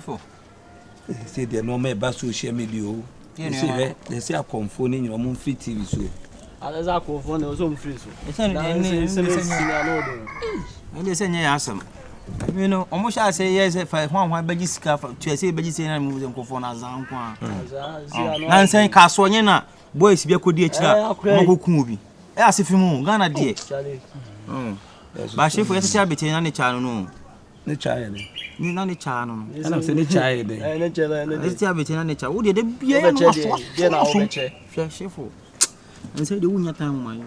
Shifo. Say the normal bus social media. They say a confounding your moon fit TV so. As I call for no some free so. It's not any they say awesome. You know, almost I say yes if I want Beji scarf to say Beji say I'm moving for Nazan. I'm saying Kasawale boys be a good dear. Kubi. As if you move, Ghana dear. But Shifo is a bit in the channel. The child. None the channel. And I'm saying the child. It's a bit in nature. Would you be a Shifo? And say the winter time, my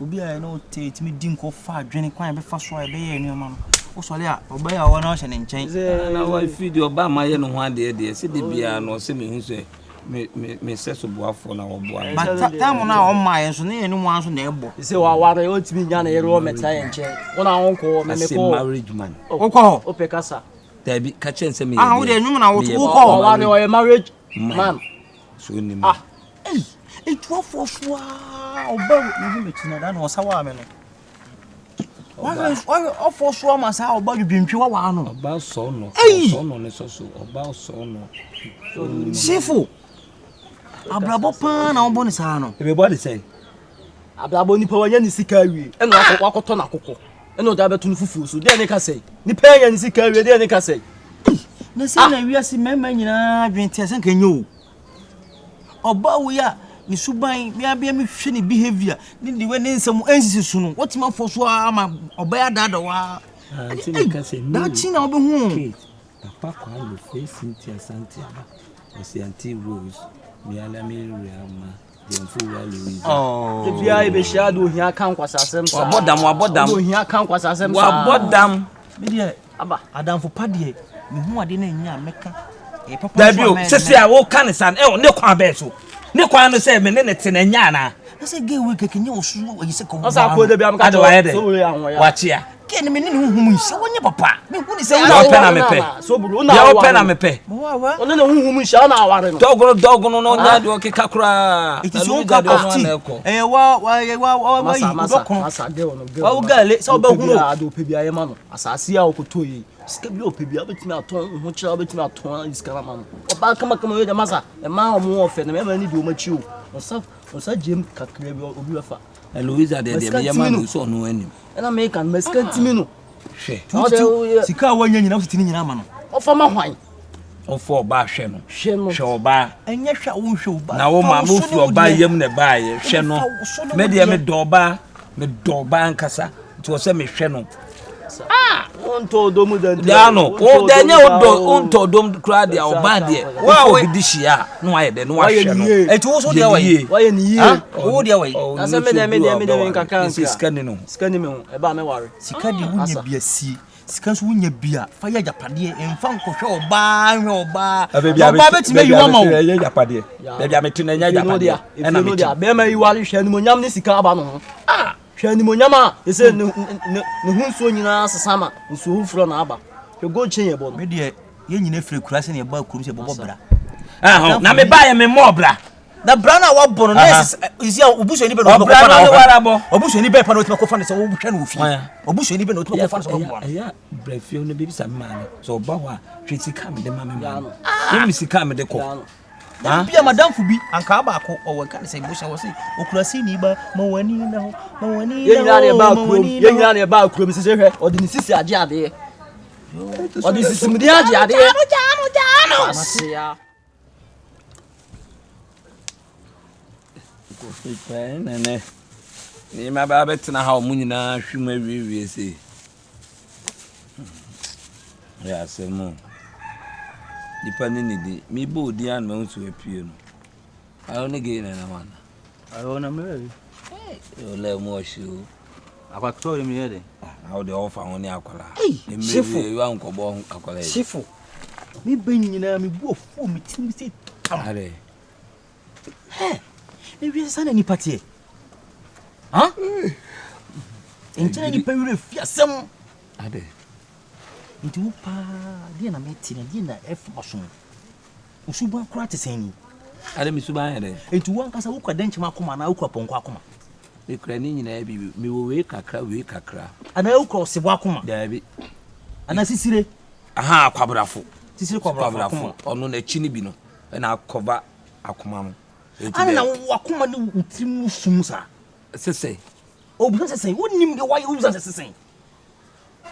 Ubi, I know Tate me dinko far, drinking quite a fast way, be near mamma. Also, yeah, obey our notion and change. Now I feed you about my own one day, dear. See the beer, no semi who say, me says to go for now. But that time now on my and so near no one's neighbor. You say, what I ought to be young a room at and when I won't call me marriage man. Oh, call Opecasa. There be catching some. How would they know I would call a marriage man? Soon, it was for sure. That was how I mean. Why for sure must how about you being pure one about son on is also about son. Shifo. Abrabo pan on Bonisano. Everybody say Abrabo Nipa Yan Sikari and Wakotona Coco. And no Dabatun Fufu, so then they can say Nipa and Sikari, then they can say. The same we are seeing men in drink tears and can you. Oba we are. Ni suban me abia me hwe ni behavior ni the way nsem ansisi su no what ma for so ama obaya dada wa that thing na obi hu papa kwa lo face Cynthia Santia o si anti Rose me ala me riama dem fu wa Louisa the bia e be shado hia kan kwasasem sa wabodam hia kan kwasasem sa wabodam me de aba adam fo pade me hu ade na nya meka e papa dabio sese a wo kan san e ne kwa be so ne kwa no say me ne tena nya na say ge we kekenye osu oyi se ko asa ko de bi am ka so we anwo ya wachia ke ne me ne huhum nsi wonye papa me hu ni say ya open na me pe Sobolo na ya open na me pe ono ne huhum nsi na aware no dogono no nya de okeka kura it is one cup of tea asa ge ono ge wa gale say oba hu no ado pe bia ye ma no asase a okotoyi sika bi ope bia betimi aton ho kira betimi aton iska na ma no oba kama we de masa e ma omo ofe na me ma ni di o machi o osa jem kakra bi obi wafa Louisa de me yama no so no anim na me kan meska timi no hwe sika wanya nyina fitini nyina ma no ofa ma hwan ofa oba hwe no hwe oba enye hwe wo hwe oba na wo ma mo fi oba yam na ba ye hwe no me de me do oba nkasa nti wo se me hwe no onto domu da no o de nya onto dom kra de oba de wo bi hia no aye de no wa hwe no eti wo so de waye ni yi wo de waye na se me de nkankan sika ni no sika ni me ho e ba me ware sika de wunya biasie sika so wunya bia fa ya japade emfa nkohwe oba oba betime yiwa ma wo ya japade bia me tuna nya japade e na me be ma yiwale hwe ni monyam ni sika aba no ho hwe ni monyama e se ne hunso nyina sesama nso hufro na aba hwe go chen ye bo no me de ye nyina fire kurase ne ba kurum se bobo bra na me ba ye me mo bra na bra na wa bono na isi obuso ni be no ko fa na warabo obuso ni be pa no ti ko fa na se wo hwe na ofi obuso ni be no ti ko fa na se wo bo ya bra fie no be sa me ma so ba wa hwe sika me de ma me ma ni sika me de ko bia madam fu bi anka ba ko o wanka sai busha wasi okurasi ni ba mawani na ye nyina ne ba kuro mi se hwe odi ni sisi age ade odi sisi mi age ade jano asia ko fipa nene ni ma ba betina ha o mu nyina hwema wiewie se ya semu depending ni mi bo di an me so apie no ayo ne ge na wana ayo na me yo le mo shu akwato mi yede awo de ofa won ni akwala Shifo yo ankobo akwala Shifo mi benyina mi bu ofu mi timi se are ne wi sana ni patie ha entina ni pewure fiasem ade nti wo pa dia na meti na dia na Ep5 so usubu akura teseni ade mi suba ade nti wo ankasa wo kwada nchima akoma na wo kwa ponko akoma e kura ni nyina bi mi wo we kakra ana wo kwa sebo akoma da bi ana sisire aha kwabrafo tisiri kwabrafo ono na chi ni bi no na akova akoma no ana na wakoma ne utimu sumsa sese obu sese wonim de why uza sese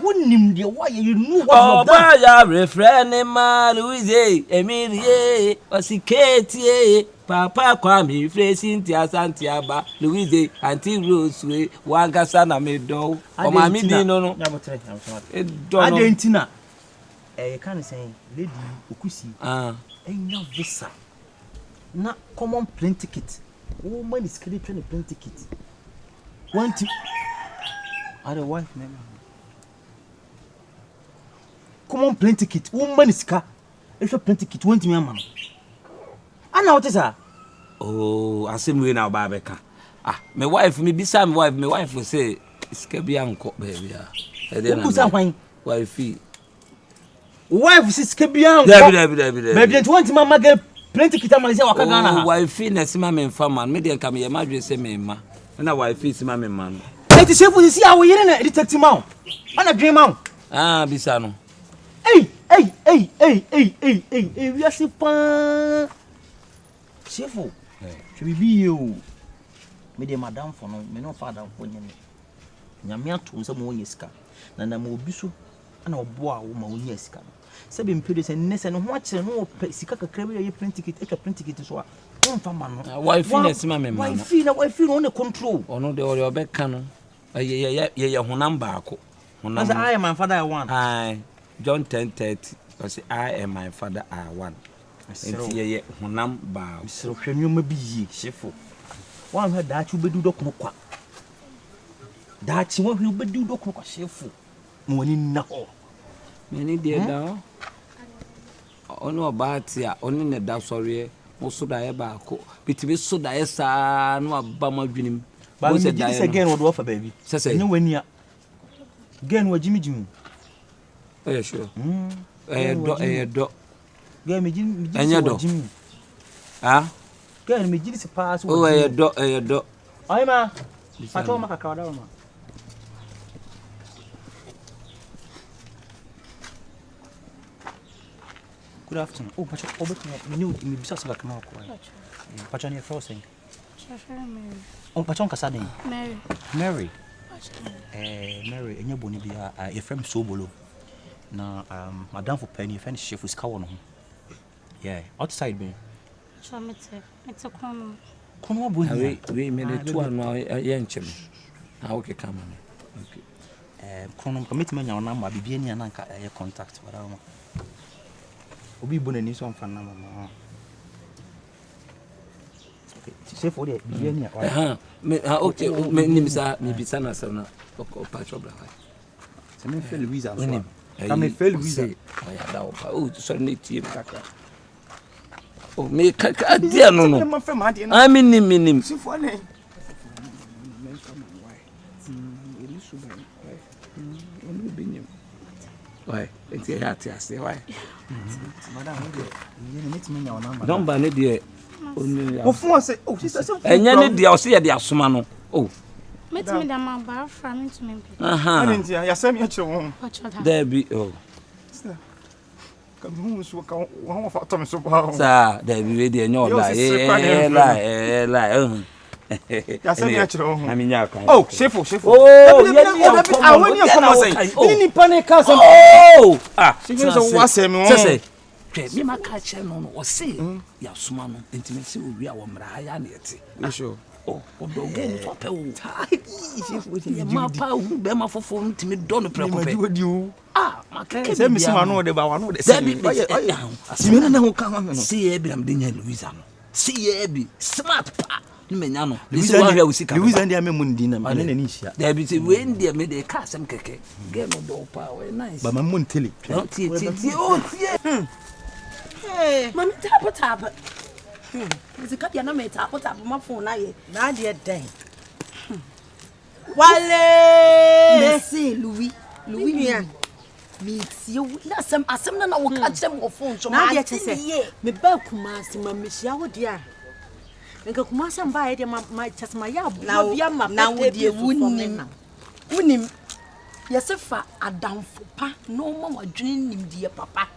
wonim de why you know what oh ba ya refrain ma Louisa Emilie osiketi papa kwa mi fresi ntia santia ba Louisa anti Rose we wagasa na me do o ma mi din no no adentina can say lady okusi enya visa na common plane ticket woman is credit train plane ticket want to other wife member common plane ticket woman is car if a plane ticket want me man ana what is oh asem we na ba beka my wife me bisa my wife say iska bia nko baby e dey na kusa kwan wife iska bia nko baby want mama get plenty kita Malaysia waka Ghana ha wife na sima me mfa man me dey kam ye madwe se me ma na wife sima me man eti Shifo si awo yire na detective ma ana dwen ma bisa no hey we are sipa Shifo bibi yo me dey madam for no me no father for nyame nyame ato nsa mo yesika na mo obi so ana obo a wo ma wo yesika se be mpedo se nese no ho akire no sika kakra be ye print ticket so a won fa ma no wife na sima me ma wife no ne control ono de ore obeka no ye honam baako honam I am my father I want John 10:30 say I am my father I want enti ye honam baako so hwenu ma bi yi Shifo wan ha da chu bedu dokno kwa da chi wa hwe bedu dokno kwa Shifo mo ni na ho me ni de da ono obatia oni ne da sori mo so da ye baako bitimi so da ye sa no aba ma dwinim ba me ji se again wo do offer baby enye wania again wa jimi sure do again me ji jimi again me ji se pass do ai ma pato ma kakra da ma good afternoon. Oh, Pacho, me bisa sa kama ko. Pacho ni frozen. Mary. Oh, Pacho kasa din. Mary. Mary, enya boni bia your friend Sobolo. Na madam for penny friend Shifo ska wono ho. Yeah, outside me. So mete kono. Kono boni. We me the two anu ye nchem. Okay, come on. Okay. Kono committee me nya ona ma bibia ni na nka contact wala ma. Obi bona ni so mfa na mama. Okay, Shifo de bibia ni okay, me nimsa me bisa na sana. Pacho bra. Se me fe Louisa so. Kame fe Louisa. Oya da opa. Oh, so ne tie kaka. Oh, me kaka dia no no. I minim. Shifo ne. Why? It's a hat, I say, why? Madam, you need me now. Don't ban it, dear. Oh, say, oh, she says, and you need the Ossia, the Asumano. Oh, Met me the man bar from to me. I didn't hear. You send me at your home. There be, oh. Come one of Thomas so power. Sir, there be ready and your lie. I mean, oh, Shifo. Oh, I want you to come and panic. Oh, she was a say, me my catcher no or say, Yasumano, intimacy will be our Mrayaniety. Sure. Oh, again, Mapa, Bema for phone to me, don't preoccupied you. Send me some know about one of the see, I'm dinner, Louisa. See, Abby, smart pa. Menano, Louisa and the Amundina, and Anisha. There be the wind, they made a cast and cake. Game of dog power, nice. But my moon tilly. Oh, yeah. Hey, Mammy tap. It's a copy of my tap my phone. Not yet, dang. Wale, say Louis, meets you. That's some assembly. I will catch them of phone. So, I get to say, me Belkumas, Mammy Shower, dear. Nka kumasa mbaye de my chasma ya now be am now de wunim Yesefa adamfo pa no mama dwene nimdie papa.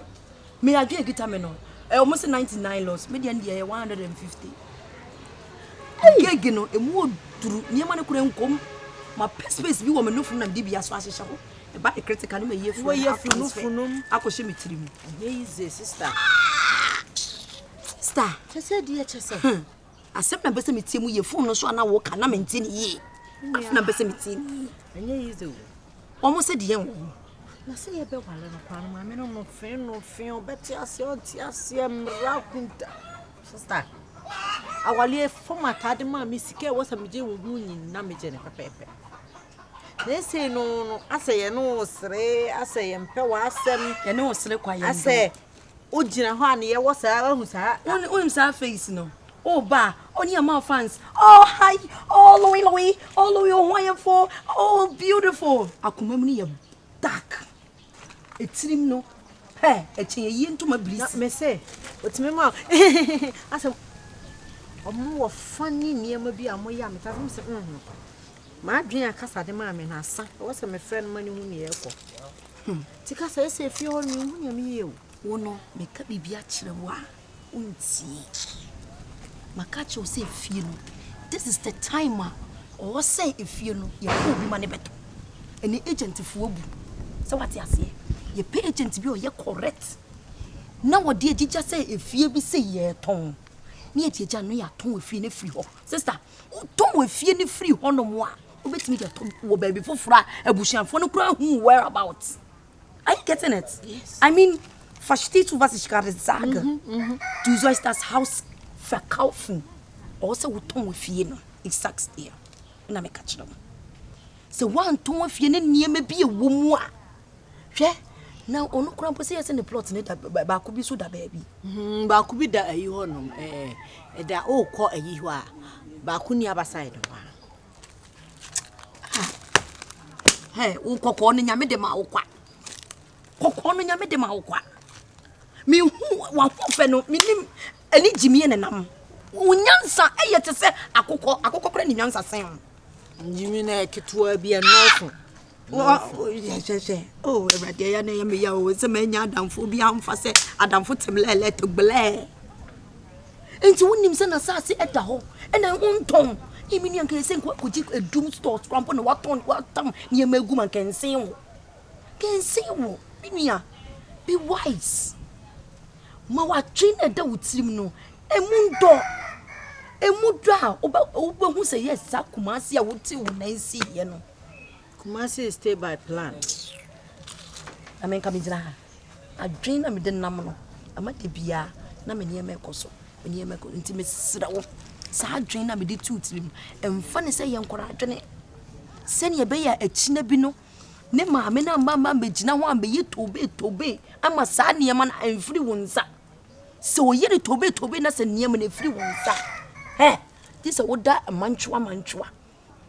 Me adwe gita me no. Almost 99 loss. Me dey 150. Gege no emu oduru niema ne kura nkom. Ma space bi wo me no funu na de bia so ahyehye ho. E ba critical no me yefu. Wo yefu no funum. Akoshe me tirim. Easy sister. Sister, Chese die chese. Asem na bese me tie mu yefu no so ana wo ka na me ntie ne ye. Afu na bese me tie. Enye easy wo. Omo se de wo. Na se ye be wale no kwa no ma me no fin obeti ase onti ase mra kunta. Sister. Awale format ade ma me sika wo sa me je wo hu nyin na me je ne pepepe. They say no ase ye no sere ase ye mpe wa asem Ye ne wo sere kwa ye. ase o jina ho ane ye wo sa ahu sa On sa face no. Oh ba, on your mouth fans. Oh hi, oh Louis, oh wonderful, oh beautiful. Akuma mu ye dark. Etirim no. He, eche ye ntoma blisi. me say otime ma ase omo wo fani niema bi amoya me ta se ma adwen akasa de ma me na asa wo se me friend mani hu ne ekọ ti kasa ese fie ho ni hu ne me ye Wo no me ka bibia kire wo a untie. Makacho say fie no. This is the time or say if you know you will be money better. Any agent fu obu. So what you say? Ye pay agent bi o ye correct. Na wo de agija say efie bi say ye ton. Ni agija no ya ton efie ne free ho. Sister, o ton efie ne free ho no mo a. Obetimi de ton wo baby fofora abusianfo no kura hu whereabouts. Are you getting it? Yes. I mean, versteht du was ich gerade sage? Du sollst das Haus verkaufen. Also wo ton efie no. It sucks there. Na me catch them. So one ton efie ne niema bi ewo mu a. Hwe na onu kura mpo say yes the plot ne da ba ko bi so da baby. ba ku bi da ayi ho no da o kọ ayi ho a ba ku ni abaside ho Hey, wo kokko no nyame de ma wo kwa. Kokko no nyame de ma wo kwa. Me hu wa ho fe no minim ani jimie ne nam. Wo nyansa eyete se akokko kra ni nyansa sen. njimi na ketua bi enoso Oh, every ya na me ya o se manya adamfo bi amfa se adamfo temlele to gbele. Enti wonim se na sase eda ho ena unton imini anka se koji edum store scrampo na waton watam ni emagu man kensen wo binia be wise ma wa train eda wutirim no emundo a oba hu se yes sakumasi a wuti wo nansi ye no Kumasi stay by plan. I mean, come in. I dream I'm the number. I'm at the Bia, na me near Mecoso, near Meco intimate Sraw. Sad dream I'm the two to him, and funny say young Coraggene. Send your bay a chinabino. Nema, mena mamma, Bejina one be you to obey. I'm a sad near man and free one sa. So ye to obey us and near me free one sa. Eh, this a wood that a mantua.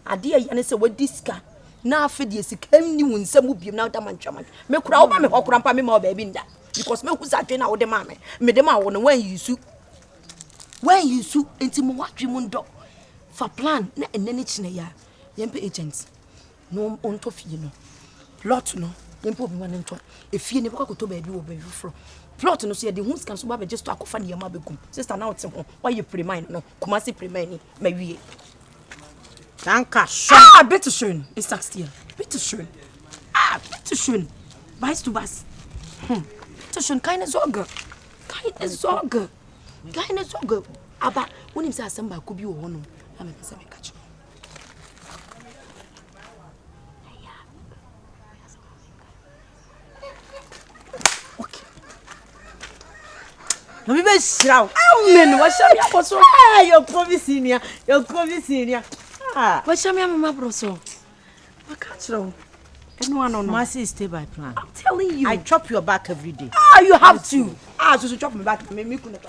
A dear Yanis, what this car. Na afedi sikam ni wonsam biem na da manchama me kura wo ba me hokura mpa me ma baby nda because me husa dwe na wo de ma me de ma wo no wan yisu enti mo wadwe mo ndo fa plan na enani chine ya yempe agents no onto fie no plot no yempe obi wan nto efie ne bakakoto baby wo baby fro plot no so ye de hu scan so ba be just to akofa ne yama begum sister na wote ho why you pre-mine no kumasi pre-mine ma wie Danke bitteschön. Ich sag's dir. Bitteschön. Bitteschön. Weißt du was? Bitteschön, keine Sorge. Aber when you say somebody could be one, I'm a person catch. Okay. Let me be sure. Amen. What shall we have so? You're promising ya. What shall we have my brother? I catch them. Anyone on Kumasi stay by plan. I'm telling you. I chop your back every day. You have to. So chop me back. Me couldn't.